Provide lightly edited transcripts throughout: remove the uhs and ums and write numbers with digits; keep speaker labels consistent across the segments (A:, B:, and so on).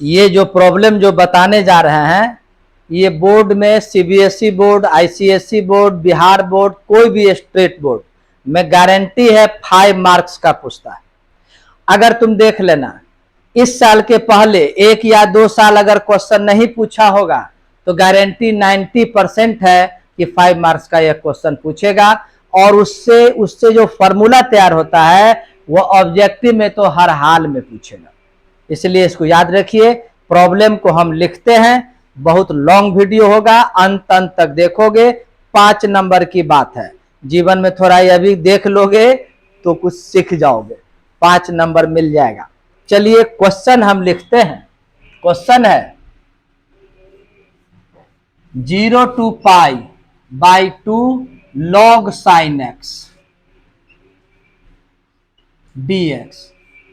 A: ये जो प्रॉब्लम जो बताने जा रहे हैं, ये बोर्ड में CBSE board, ICSE board, Bihar board, कोई भी स्टेट बोर्ड में गारंटी है 5 मार्क्स का पूछता है। अगर तुम देख लेना, इस साल के पहले 1 या 2 साल अगर क्वेश्चन नहीं पूछा होगा तो गारंटी 90% है कि 5 मार्क्स का यह क्वेश्चन पूछेगा। और उससे जो फॉर्मूला तैयार होता है वो ऑब्जेक्टिव में तो हर हाल में पूछेगा। इसलिए इसको याद रखिए। प्रॉब्लम को हम लिखते हैं, बहुत लॉन्ग वीडियो होगा, अंत तक देखोगे। 5 नंबर की बात है, जीवन में थोड़ा यह भी देख लोगे तो कुछ सीख जाओगे, 5 नंबर मिल जाएगा। चलिए क्वेश्चन हम लिखते हैं। क्वेश्चन है 0 to π/2 log sin x dx।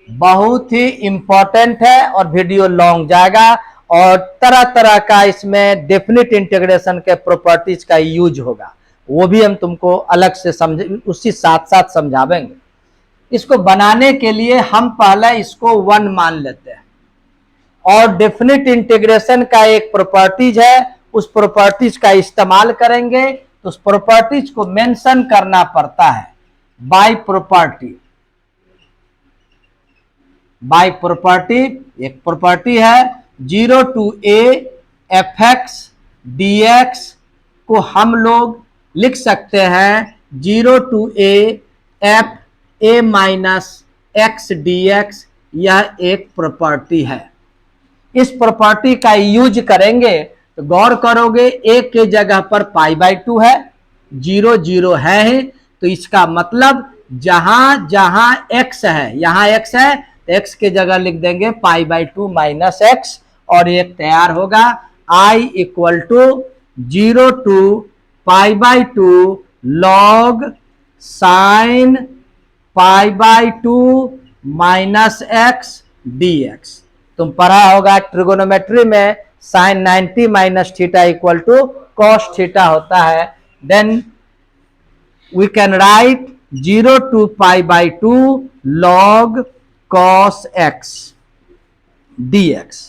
A: बहुत ही इंपॉर्टेंट है और वीडियो लॉन्ग जाएगा और तरह तरह का इसमें डेफिनेट इंटीग्रेशन के प्रॉपर्टीज का यूज होगा, वो भी हम तुमको अलग से समझ उसी साथ साथ समझावेंगे। इसको बनाने के लिए हम पहले इसको 1 मान लेते हैं और डेफिनेट इंटीग्रेशन का एक प्रॉपर्टीज है, उस प्रॉपर्टीज का इस्तेमाल करेंगे। तो उस प्रॉपर्टीज को मेंशन करना पड़ता है बाय प्रॉपर्टी। बाय प्रॉपर्टी एक प्रॉपर्टी है 0 to a fx dx को हम लोग लिख सकते हैं 0 to a f a minus x dx। यह एक प्रॉपर्टी है। इस प्रॉपर्टी का यूज करेंगे तो गौर करोगे a के जगह पर π/2 है, 0 0 है ही, तो इसका मतलब जहां जहां x है, यहां x है तो x के जगह लिख देंगे π/2 माइनस x और एक तैयार होगा I = 0 to π/2 log sin π/2 minus x dx। तुम पढ़ा होगा ट्रिगोनोमेट्री में sin 90 minus theta equal to cos theta होता है। Then we can write 0 to π/2 log cos x dx।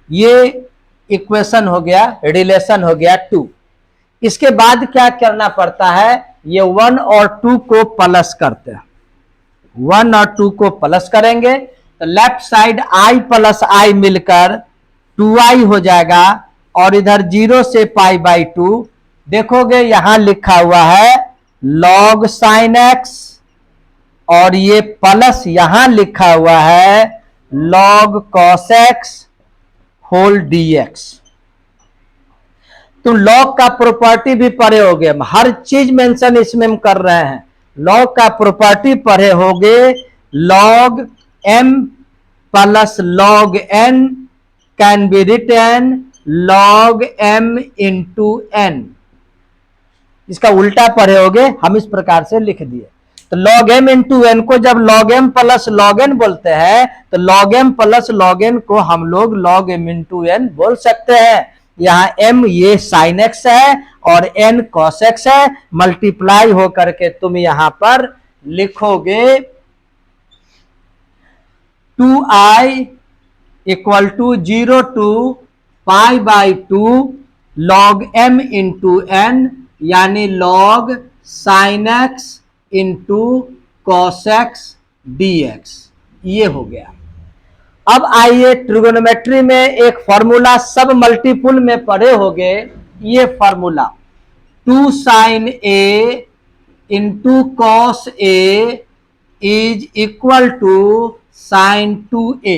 A: ये इक्वेशन हो गया, रिलेशन हो गया 2। इसके बाद क्या करना पड़ता है, ये 1 और 2 को प्लस करते हैं। 1 और 2 को प्लस करेंगे तो left side i plus i मिलकर 2i हो जाएगा और इधर 0 से π/2 देखोगे यहां लिखा हुआ है log sin x और ये प्लस यहां लिखा हुआ है log cos x होल dx। तुम log का प्रॉपर्टी भी पढ़े होगे, हर चीज मेंशन इसमें हम कर रहे हैं। log का प्रॉपर्टी पढ़े होगे log m plus log n can be written log m into n। इसका उल्टा पढ़े होगे, हम इस प्रकार से लिख दिए। तो log m इंटू n को जब log m plus log n बोलते हैं तो log m plus log n को हम लोग log m इंटू n बोल सकते हैं। यहाँ m ये sin x है और n cos x है, मल्टीप्लाई होकर के तुम यहां पर लिखोगे 2i = 0 to π/2 log m into n, यानी log sin x into cos x dx। ये हो गया। अब आइए ट्रिगोनोमेट्री में एक फॉर्मूला सब मल्टीपुल में पढ़े होंगे, ये formula 2 sin a into cos a is equal to sin 2a।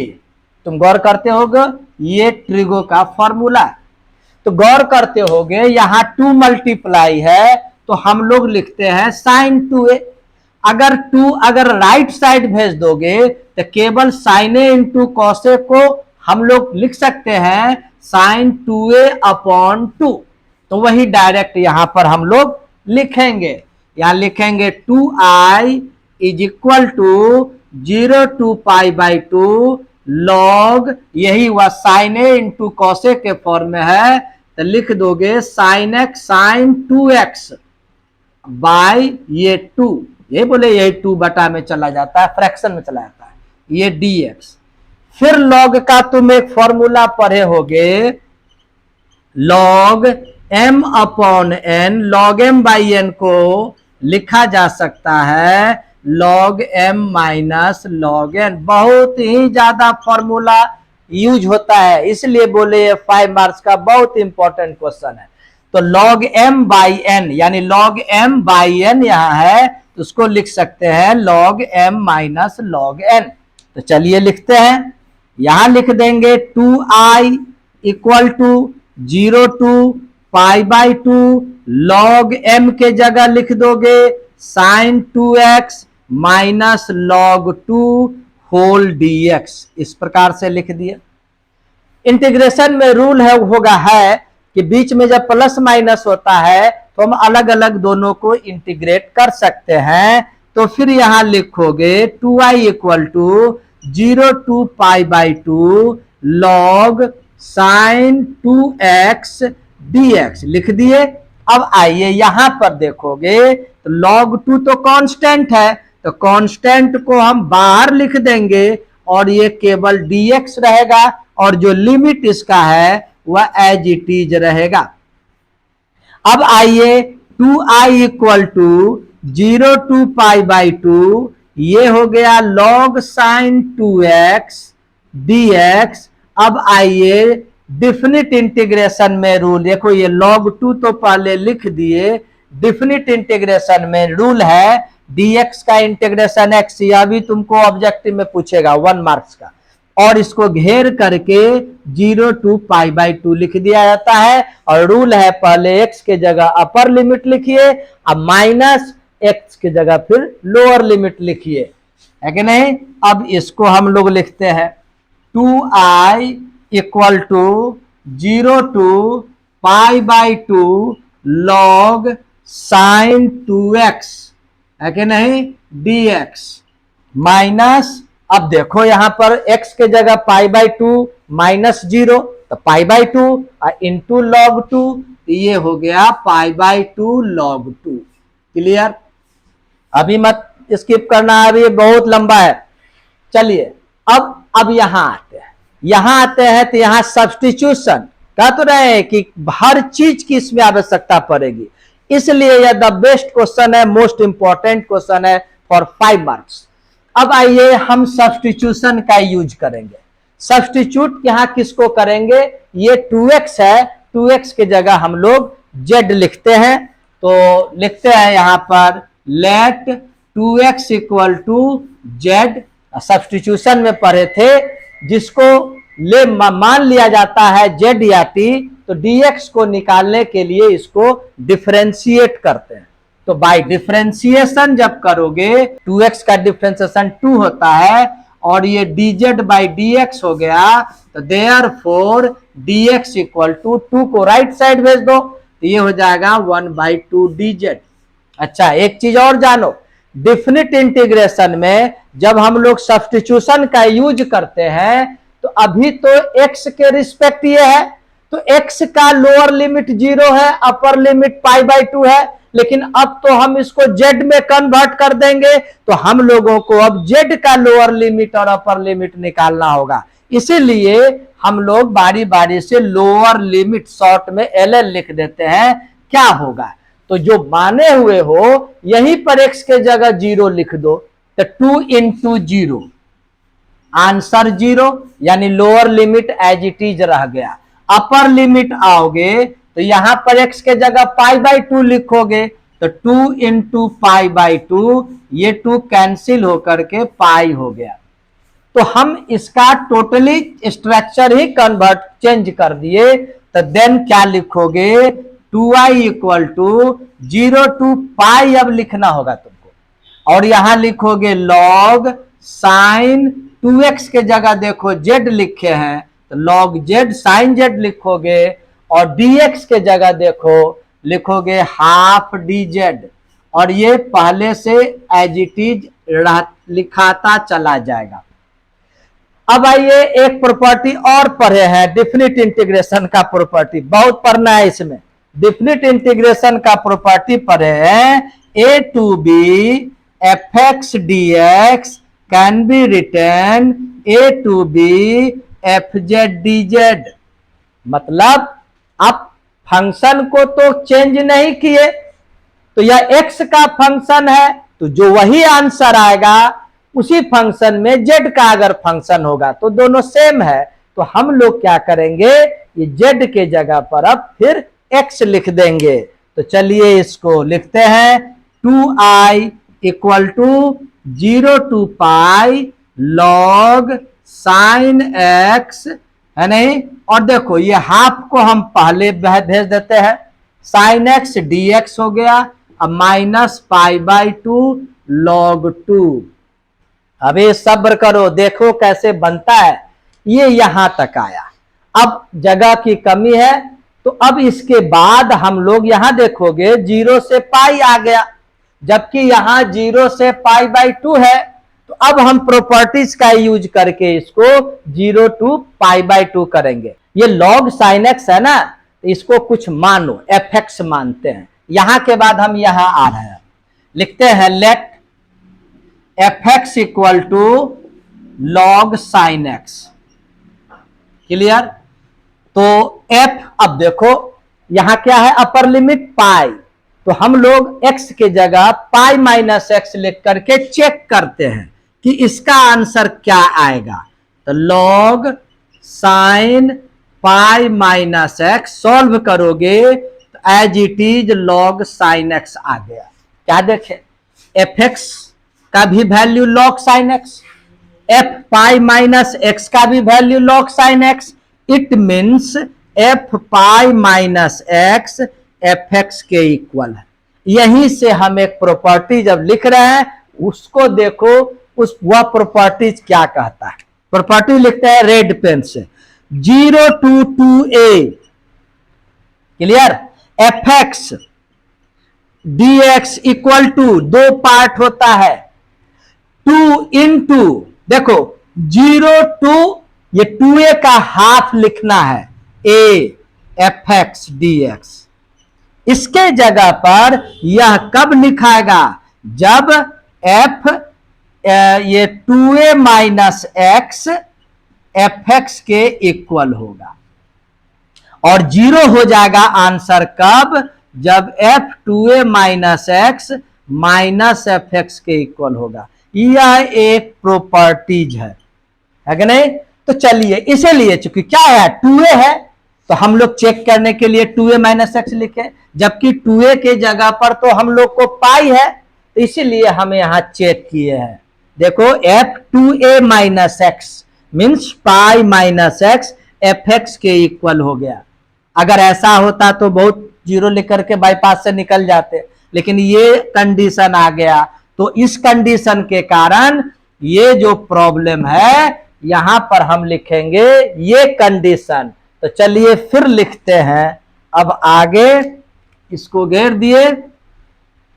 A: तुम गौर करते होगे ये ट्रिगो का फॉर्मूला। तो गौर करते होगे यहां 2 मल्टीप्लाई है तो हम लोग लिखते हैं sin 2a। अगर राइट साइड भेज दोगे तो केवल sin a into cos a को हम लोग लिख सकते हैं sin 2a/2। तो वही डायरेक्ट यहां पर हम लोग लिखेंगे। यहां लिखेंगे 2i is equal to 0 to π/2 log, यही हुआ sin a into cos a के फॉर्म में है तो लिख दोगे sin x sin 2x bye ये 2, ये बोले यही 2 बटा में चला जाता है, फ्रैक्शन में चला जाता है, ये dx। फिर लॉग का तुम एक फॉर्मूला पढ़े होगे, log m upon n, log m by n को लिखा जा सकता है log m minus log n। बहुत ही ज्यादा फॉर्मूला यूज होता है, इसलिए बोले ये 5 मार्क्स का बहुत इंपॉर्टेंट क्वेश्चन है। तो लॉग m बाई n, यानी लॉग m बाई n यहां है, तो उसको लिख सकते हैं log m minus log n। तो चलिए लिखते हैं, यहां लिख देंगे 2i equal to 0 to pi by 2, log m के जगह लिख दोगे sine 2x minus log 2 whole dx, इस प्रकार से लिख दिए। इंटीग्रेशन में रूल है कि बीच में जब प्लस माइनस होता है तो हम अलग अलग दोनों को इंटीग्रेट कर सकते हैं। तो फिर यहां लिखोगे 2i equal to 0 to pi by 2 log sine 2x dx लिख दिए। अब आइए यहां पर देखोगे तो log 2 तो कांस्टेंट है, तो कांस्टेंट को हम बाहर लिख देंगे और ये केवल dx रहेगा, और जो लिमिट इसका है वह एज इट इज रहेगा। अब आइए 2i equal to 0 to pi by 2, ये हो गया log साइन 2x dx। अब आइए डिफिनिट इंटीग्रेशन में रूल देखो, ये log 2 तो पहले लिख दिए, डिफिनिट इंटीग्रेशन में रूल है dx का इंटीग्रेशन x, यह भी तुमको ऑब्जेक्टिव में पूछेगा 1 मार्क्स का, और इसको घेर करके 0 टू पाई बाई 2 लिख दिया जाता है। और रूल है पहले x के जगह अपर लिमिट लिखिए, अब माइनस x के जगह फिर लोअर लिमिट लिखिए, है कि नहीं। अब इसको हम लोग लिखते हैं 2i equal to 0 to pi by 2 log sine 2x, है कि नहीं, dx माइनस, अब देखो यहां पर x के जगह पाई बाई 2 माइनस 0, तो पाई बाई 2 इंटू लॉग 2, ये हो गया पाई बाई 2 लॉग 2। क्लियर, अभी मत स्किप करना, अभी बहुत लंबा है। चलिए अब यहां आते हैं तो यहां सब्स्टिट्यूशन कह तो रहे हैं कि हर चीज की इसमें आवश्यकता पड़ेगी, इसलिए यह द बेस्ट क्वेश्चन है, मोस्ट इंपॉर्टेंट क्वेश्चन है फॉर 5 मार्क्स। अब आइए हम सब्स्टिट्यूशन का यूज करेंगे। सब्स्टिट्यूट यहां किसको करेंगे, ये 2x है, 2x के जगह हम लोग z लिखते हैं। तो लिखते हैं यहां पर let 2x equal to z, substitution में पढ़े थे, जिसको ले मान लिया जाता है z या t, तो dx को निकालने के लिए इसको डिफरेंशिएट करते हैं। तो बाय डिफरेंशिएशन जब करोगे 2x का डिफरेंशिएशन 2 होता है, और ये dz बाई dx हो गया, तो देयरफॉर dx इक्वल टू 2 को राइट साइड भेज दो, तो ये हो जाएगा 1/2 dz। अच्छा एक चीज और जानो, डिफिनिट इंटीग्रेशन में जब हम लोग सब्स्टिट्यूशन का यूज करते हैं, तो अभी तो x के रिस्पेक्ट ये है, तो x का लोअर लिमिट 0 है, अपर लिमिट पाई बाई 2 है, लेकिन अब तो हम इसको z में कन्वर्ट कर देंगे, तो हम लोगों को अब z का लोअर लिमिट और अपर लिमिट निकालना होगा। इसीलिए हम लोग बारी बारी से लोअर लिमिट शॉर्ट में LL लिख देते हैं। क्या होगा, तो जो माने हुए हो यहीं पर x के जगह 0 लिख दो, तो 2 इंटू 0 आंसर 0, यानी lower limit as it is रह गया। अपर लिमिट आओगे तो यहां पर x के जगह पाई बाई 2 लिखोगे, तो 2 इंटू पाई बाई 2, ये 2 कैंसिल होकर के पाई हो गया। तो हम इसका टोटली स्ट्रक्चर ही चेंज कर दिए, तो देन क्या लिखोगे 2i इक्वल टू 0 टू पाई, अब लिखना होगा तुमको, और यहां लिखोगे लॉग साइन 2x के जगह देखो z लिखे हैं, तो लॉग z साइन z लिखोगे, और dx के जगह देखो लिखोगे हाफ dz, और ये पहले से एज इट इज लिखाता चला जाएगा। अब आइए एक प्रॉपर्टी और पढ़े हैं, डिफिनिट इंटीग्रेशन का प्रॉपर्टी बहुत पढ़ना है इसमें। डिफिनिट इंटीग्रेशन का प्रॉपर्टी पढ़े हैं a to B F X D X can be written A to B F Z D Z. मतलब आप फंक्शन को तो चेंज नहीं किए, तो यह एक्स का फंक्शन है, तो जो वही आंसर आएगा उसी फंक्शन में जेड का अगर फंक्शन होगा तो दोनों सेम है। तो हम लोग क्या करेंगे, ये जेड के जगह पर अब फिर एक्स लिख देंगे। तो चलिए इसको लिखते हैं 2i equal to 0 to pi log sine X, है नहीं। और देखो ये हाफ को हम पहले भेज देते हैं, साइन एक्स डी एक्स हो गया, अब माइनस पाई बाई 2 लॉग 2। अभी सब्र करो, देखो कैसे बनता है। ये यहां तक आया, अब जगह की कमी है, तो अब इसके बाद हम लोग यहां देखोगे 0 से पाई आ गया, जबकि यहां 0 से पाई बाई 2 है। तो अब हम प्रॉपर्टीज का यूज करके इसको 0 टू पाई बाई 2 करेंगे। ये लॉग साइन एक्स है ना, इसको कुछ मानो, एफ एक्स मानते हैं। यहां के बाद हम यहां आ रहे हैं, लिखते हैं let F X equal to log sine X. Clear. तो एफ, अब देखो यहां क्या है, अपर लिमिट पाई, तो हम लोग एक्स के जगह पाई माइनस एक्स लिख करके चेक करते हैं कि इसका आंसर क्या आएगा। तो log sine pi minus x solve करोगे तो as it is log sine x आ गया। क्या देखे, एफ एक्स का भी value log sine x, f pi minus x का भी value log sine x. It means f pi minus x f x के इक्वल है। यहीं से हम एक प्रॉपर्टी जब लिख रहे हैं उसको देखो, उस वह प्रॉपर्टीज क्या कहता है। प्रॉपर्टी लिखते हैं रेड पेन से, 0 to 2a। Clear. F X D X equal to, दो पार्ट होता है, 2 इंटू, देखो 0 टू, ये 2a का हाफ लिखना है, a F X D x. इसके जगह पर यह कब लिखाएगा, जब f ये 2a minus x f x के इक्वल होगा। और 0 हो जाएगा आंसर कब, जब f 2a minus x minus F x के इक्वल होगा। यह एक प्रॉपर्टीज है कि नहीं। तो चलिए इसीलिए चूंकि क्या है 2a है, तो हम लोग चेक करने के लिए 2a माइनस एक्स लिखे, जबकि 2a के जगह पर तो हम लोग को पाई है, तो इसीलिए हम यहां चेक किए हैं। देखो f 2a minus x means पाई माइनस एक्स एफ एक्स के इक्वल हो गया। अगर ऐसा होता तो बहुत जीरो लिख करके बाईपास से निकल जाते, लेकिन ये कंडीशन आ गया, तो इस कंडीशन के कारण ये जो प्रॉब्लम है यहां पर हम लिखेंगे ये कंडीशन। तो चलिए फिर लिखते हैं, अब आगे इसको घेर दिए,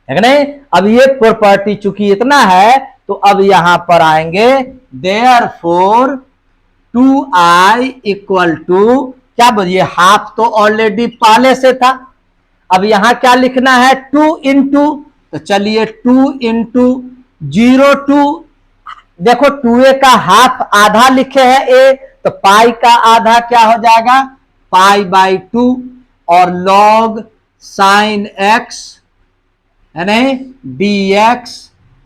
A: है नहीं। अब ये प्रॉपर्टी चूंकि इतना है, तो अब यहां पर आएंगे देयरफॉर 2i इक्वल टू, क्या बोलिए, हाफ तो ऑलरेडी पहले से था, अब यहां क्या लिखना है 2 इंटू, तो चलिए 2 इंटू 0 टू, देखो 2a का हाफ आधा लिखे हैं a, तो पाई का आधा क्या हो जाएगा पाई बाई 2, और लॉग साइन एक्स, है नहीं, dx,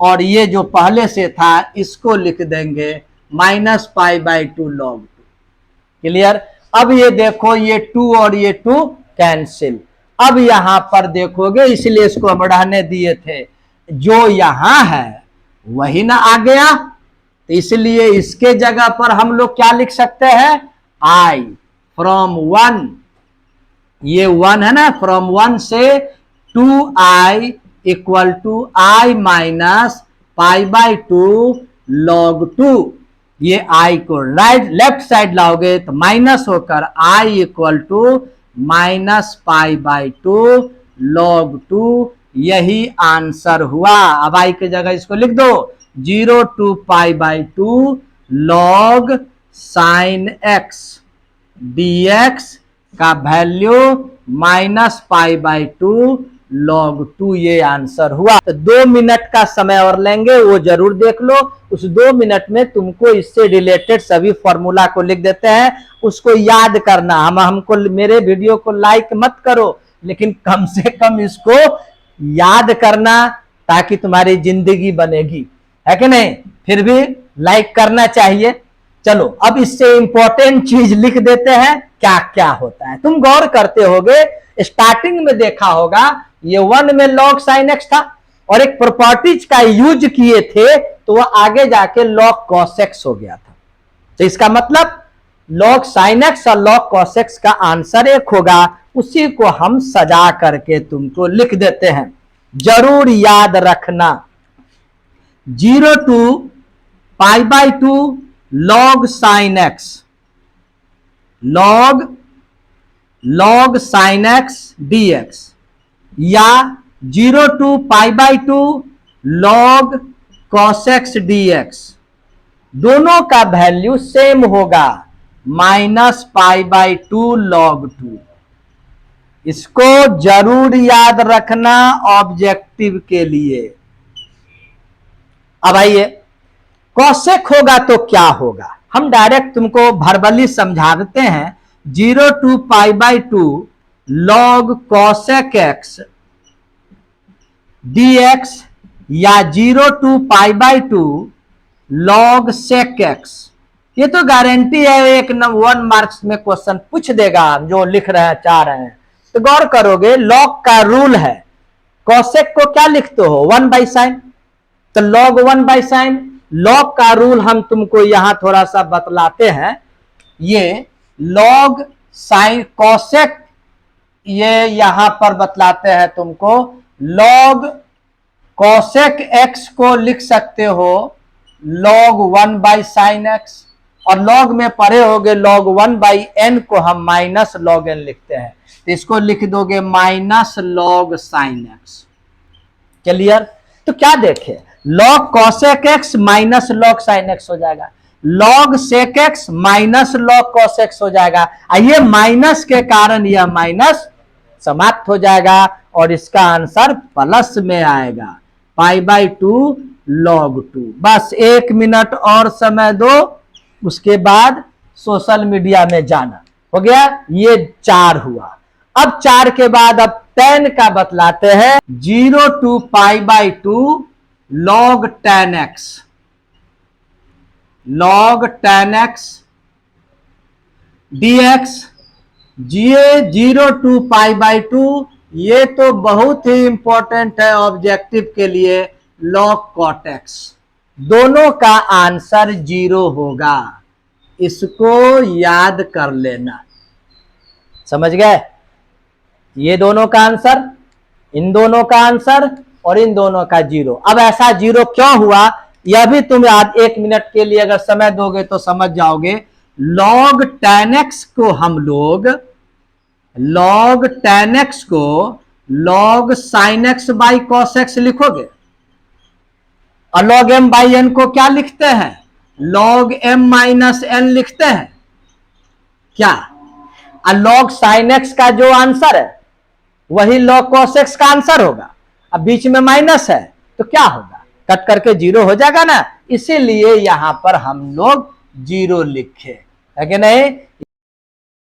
A: और ये जो पहले से था इसको लिख देंगे minus pi by 2 log 2। Clear. अब ये देखो ये 2 और ये 2 कैंसिल। अब यहां पर देखोगे, इसलिए इसको हम रहने दिए थे, जो यहां है वही ना आ गया, तो इसलिए इसके जगह पर हम लोग क्या लिख सकते हैं, i फ्रॉम 1, ये 1 है ना, फ्रॉम 1 से 2i equal to i minus pi by 2 log 2। ये i को राइट लेफ्ट साइड लाओगे तो माइनस होकर i equal to minus pi by 2 log 2, यही आंसर हुआ। अब i की जगह इसको लिख दो 0 to pi by 2 log sine X dx का value minus pi by 2 log 2 ये आंसर हुआ। तो 2 मिनट का समय और लेंगे, वो जरूर देख लो। उस 2 मिनट में तुमको इससे रिलेटेड सभी फॉर्मूला को लिख देते हैं, उसको याद करना। हमको मेरे वीडियो को लाइक मत करो, लेकिन कम से कम इसको याद करना, ताकि तुम्हारी जिंदगी बनेगी, है कि नहीं? फिर भी लाइक करना चाहिए। चलो अब इससे इंपॉर्टेंट चीज लिख देते हैं, क्या क्या होता है। तुम गौर करते होगे, स्टार्टिंग में देखा होगा ये 1 में log sin x था, और एक प्रॉपर्टीज का यूज किए थे, तो वह आगे जाके log cos x हो गया था। तो इसका मतलब log sin x और log cos x का आंसर एक होगा। उसी को हम सजा करके तुमको लिख देते हैं, जरूर याद रखना। 0 to π/2 log sin x, log sin x dx, या 0 to π/2 log cos x dx, दोनों का वैल्यू सेम होगा, -π/2 log 2। इसको जरूर याद रखना ऑब्जेक्टिव के लिए। अब आइए, कॉसेक होगा तो क्या होगा, हम डायरेक्ट तुमको वर्बली समझा देते हैं। 0 to π/2 log cosec x dx, या 0 to π/2 log sec x। ये तो गारंटी है, 1 मार्क्स में क्वेश्चन पूछ देगा, जो लिख रहे हैं, चाह रहे हैं। तो गौर करोगे, log का रूल है, cosec को क्या लिखते हो, 1/sin, तो log 1/sin। log का रूल हम तुमको यहां थोड़ा सा बतलाते हैं। ये log sin cosec, ये यहां पर बतलाते हैं तुमको। log cosec x को लिख सकते हो log 1/sin x, और log में पढ़े होगे log 1/n को हम माइनस log n लिखते हैं, तो इसको लिख दोगे -log sin x। क्लियर? तो क्या देखे, log cosec x minus log sin x हो जाएगा, log sec x minus log cos x हो जाएगा। ये माइनस के कारण यह माइनस समाप्त हो जाएगा, और इसका आंसर प्लस में आएगा, π/2 log 2। बस 1 मिनट और समय दो, उसके बाद सोशल मीडिया में जाना। हो गया, ये 4 हुआ। अब 4 के बाद अब 10 का बतलाते हैं। 0 to π/2 log tan x, log tan x dx, ये 0 to π/2, ये तो बहुत ही इंपॉर्टेंट है ऑब्जेक्टिव के लिए, log cot x। दोनों का आंसर 0 होगा, इसको याद कर लेना। समझ गए? ये दोनों का आंसर, इन दोनों का आंसर, और इन दोनों का 0। अब ऐसा 0 क्यों हुआ, यह भी तुम आज 1 मिनट के लिए अगर समय दोगे तो समझ जाओगे। log tan x को हम लोग, log tan x को log sin x by cos x लिखोगे, और log m बाई n को क्या लिखते हैं, log m माइनस n लिखते हैं क्या? और log sin x का जो आंसर है वही log cos x का आंसर होगा। अब बीच में माइनस है तो क्या होगा, कट करके 0 हो जाएगा ना, इसीलिए यहां पर हम लोग 0 लिखे, है कि नहीं?